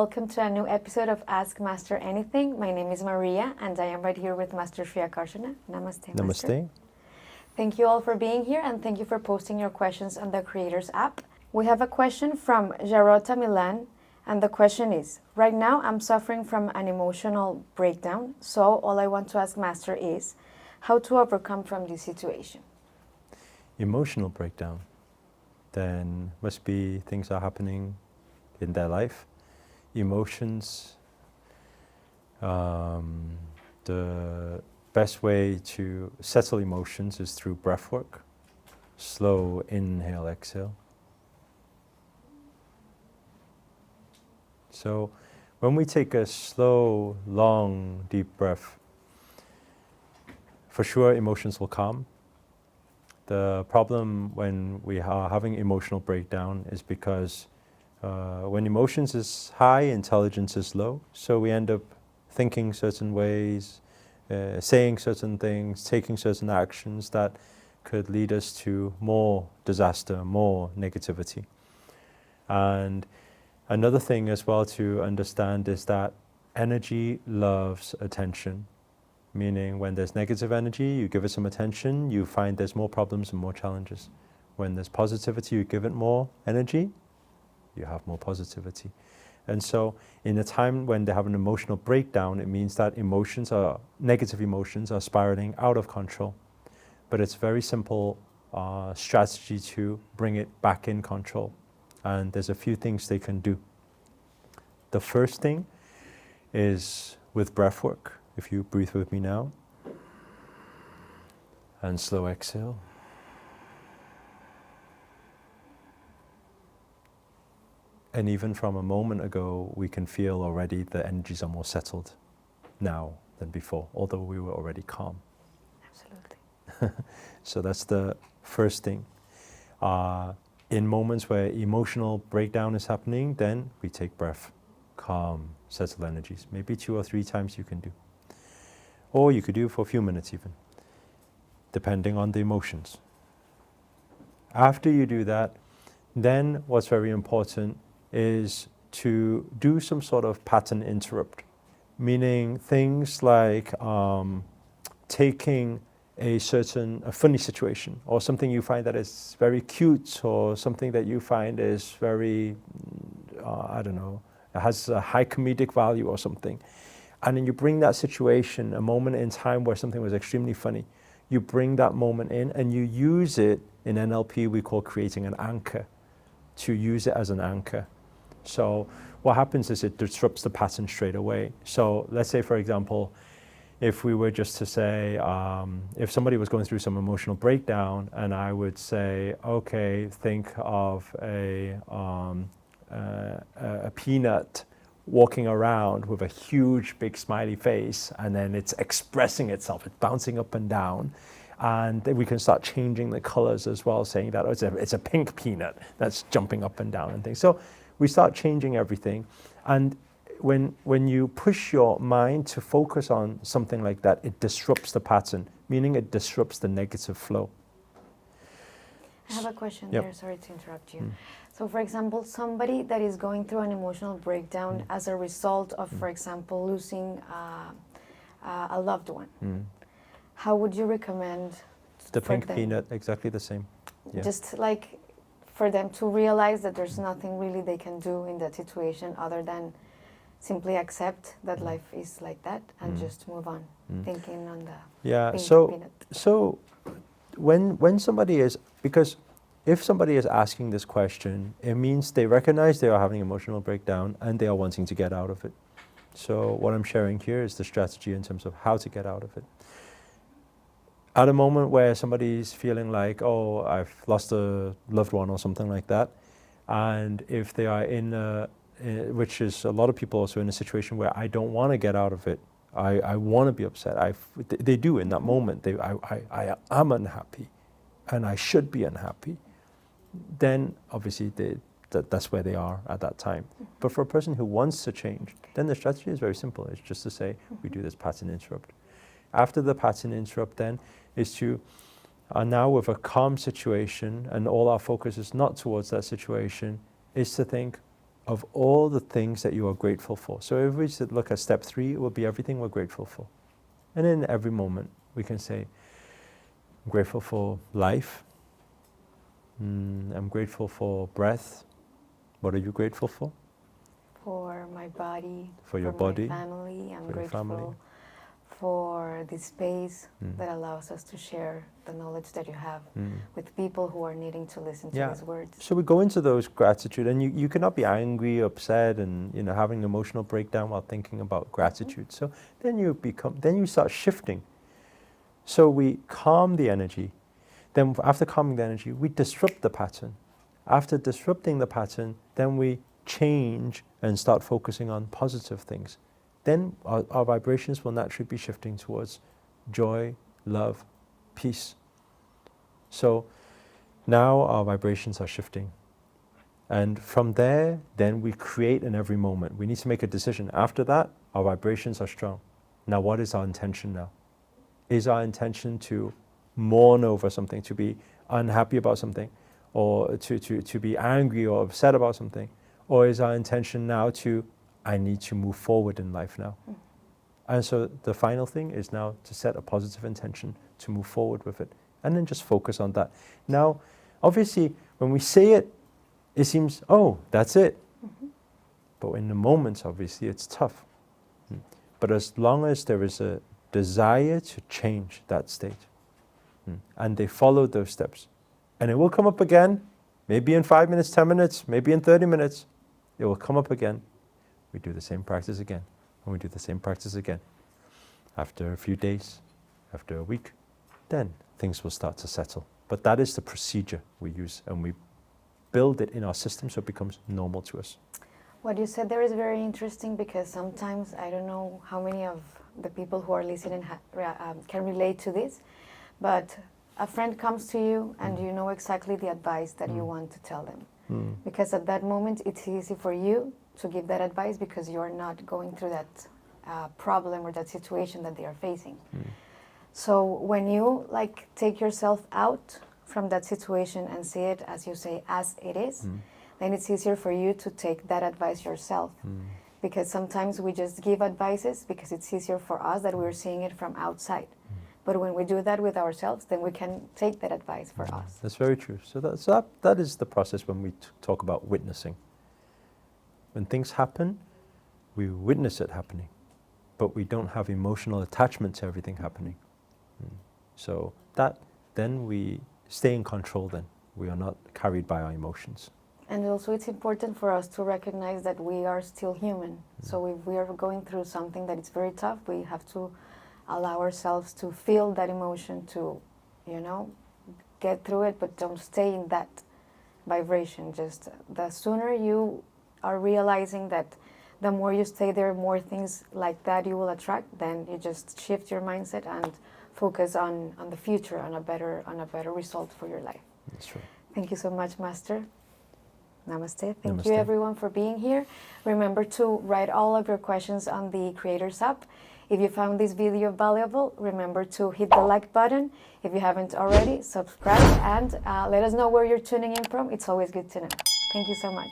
welcome to a new episode of Ask Master Anything. My name is Maria and I am right here with Master Sri Akarshana. Namaste, Master. Namaste. Thank you all for being here and thank you for posting your questions on the Creators app. We have a question from Jarota Milan and the question is, right now I'm suffering from an emotional breakdown, so all I want to ask Master is how to overcome from this situation. Emotional breakdown, then must be things are happening in their life. Emotions, the best way to settle emotions is through breath work. Slow inhale, exhale. So when we take a slow, long, deep breath, for sure emotions will calm. The problem when we are having emotional breakdown is because when emotions is high, intelligence is low. So we end up thinking certain ways, saying certain things, taking certain actions that could lead us to more disaster, more negativity. And another thing as well to understand is that energy loves attention. Meaning when there's negative energy, you give it some attention, you find there's more problems and more challenges. When there's positivity, you give it more energy, you have more positivity. And so in a time when they have an emotional breakdown, it means that negative emotions are spiraling out of control. But it's very simple strategy to bring it back in control. And there's a few things they can do. The first thing is with breath work. If you breathe with me now, and slow exhale. And even from a moment ago, we can feel already the energies are more settled now than before, although we were already calm. Absolutely. So that's the first thing. In moments where emotional breakdown is happening, then we take breath, calm, settle energies. Maybe 2 or 3 times you can do. Or you could do it for a few minutes even, depending on the emotions. After you do that, then what's very important is to do some sort of pattern interrupt, meaning things like taking a funny situation or something you find that is very cute or something that you find is very, it has a high comedic value or something. And then you bring that situation, a moment in time where something was extremely funny, you bring that moment in and you use it, in NLP we call creating an anchor, to use it as an anchor. So what happens is it disrupts the pattern straight away. So let's say, for example, if we were just to say, if somebody was going through some emotional breakdown and I would say, okay, think of a peanut walking around with a huge big smiley face, and then it's expressing itself, it's bouncing up and down, and then we can start changing the colors as well, saying that it's a pink peanut that's jumping up and down and things. So we start changing everything, and when you push your mind to focus on something like that, it disrupts the pattern, meaning it disrupts the negative flow. I have a question Yep. there, sorry to interrupt you. So for example, somebody that is going through an emotional breakdown as a result of, for example, losing a loved one, how would you recommend The for pink them? peanut, exactly the same. Yeah. Just like for them to realize that there's nothing really they can do in that situation other than simply accept that life is like that and just move on, thinking on the pink peanut. So when somebody is, because if somebody is asking this question, it means they recognize they are having emotional breakdown and they are wanting to get out of it. So what I'm sharing here is the strategy in terms of how to get out of it. At a moment where somebody's feeling like, oh, I've lost a loved one or something like that, and if they are which is a lot of people also in a situation where I don't want to get out of it, I want to be upset. They do in that moment. I am unhappy, and I should be unhappy. Then obviously that's where they are at that time. But for a person who wants to change, then the strategy is very simple. It's just to say, we do this pattern interrupt. After the pattern interrupt then is to, now with a calm situation, and all our focus is not towards that situation, is to think, of all the things that you are grateful for. So if we should look at step 3, it will be everything we're grateful for. And in every moment, we can say, I'm grateful for life. I'm grateful for breath. What are you grateful for? For my body. For your body. My family. I'm for your grateful family. for this space that allows us to share the knowledge that you have with people who are needing to listen to these words. So we go into those gratitude, and you cannot be angry, upset, and having an emotional breakdown while thinking about gratitude. So then you start shifting. So we calm the energy. Then after calming the energy, we disrupt the pattern. After disrupting the pattern, then we change and start focusing on positive things. Then our vibrations will naturally be shifting towards joy, love, peace. So now our vibrations are shifting. And from there, then we create in every moment. We need to make a decision. After that, our vibrations are strong. Now what is our intention now? Is our intention to mourn over something, to be unhappy about something, or to be angry or upset about something? Or is our intention now I need to move forward in life now? And so the final thing is now to set a positive intention to move forward with it. And then just focus on that. Now, obviously, when we say it, it seems, oh, that's it. But in the moments, obviously, it's tough. But as long as there is a desire to change that state, and they follow those steps, and it will come up again, maybe in 5 minutes, 10 minutes, maybe in 30 minutes, it will come up again. We do the same practice again, and we do the same practice again. After a few days, after a week, then things will start to settle. But that is the procedure we use, and we build it in our system so it becomes normal to us. What you said there is very interesting, because sometimes, I don't know how many of the people who are listening can relate to this, but a friend comes to you and you know exactly the advice that you want to tell them. Because at that moment it's easy for you to give that advice because you're not going through that problem or that situation that they are facing. So when you take yourself out from that situation and see it, as you say, as it is, then it's easier for you to take that advice yourself. Because sometimes we just give advices because it's easier for us that we're seeing it from outside. But when we do that with ourselves, then we can take that advice for us. That's very true. So that is the process when we talk about witnessing. When things happen, we witness it happening, but we don't have emotional attachment to everything happening. So then we stay in control then. We are not carried by our emotions. And also it's important for us to recognize that we are still human. So if we are going through something that is very tough, we have to allow ourselves to feel that emotion, to, get through it, but don't stay in that vibration. Just the sooner you are realizing that the more you stay there, more things like that you will attract, then you just shift your mindset and focus on the future, on a better result for your life. That's true. Thank you so much, Master. Namaste. Thank Namaste. you everyone for being here. Remember to write all of your questions on the Creators app. If you found this video valuable, remember to hit the like button. If you haven't already, subscribe and let us know where you're tuning in from. It's always good to know. Thank you so much.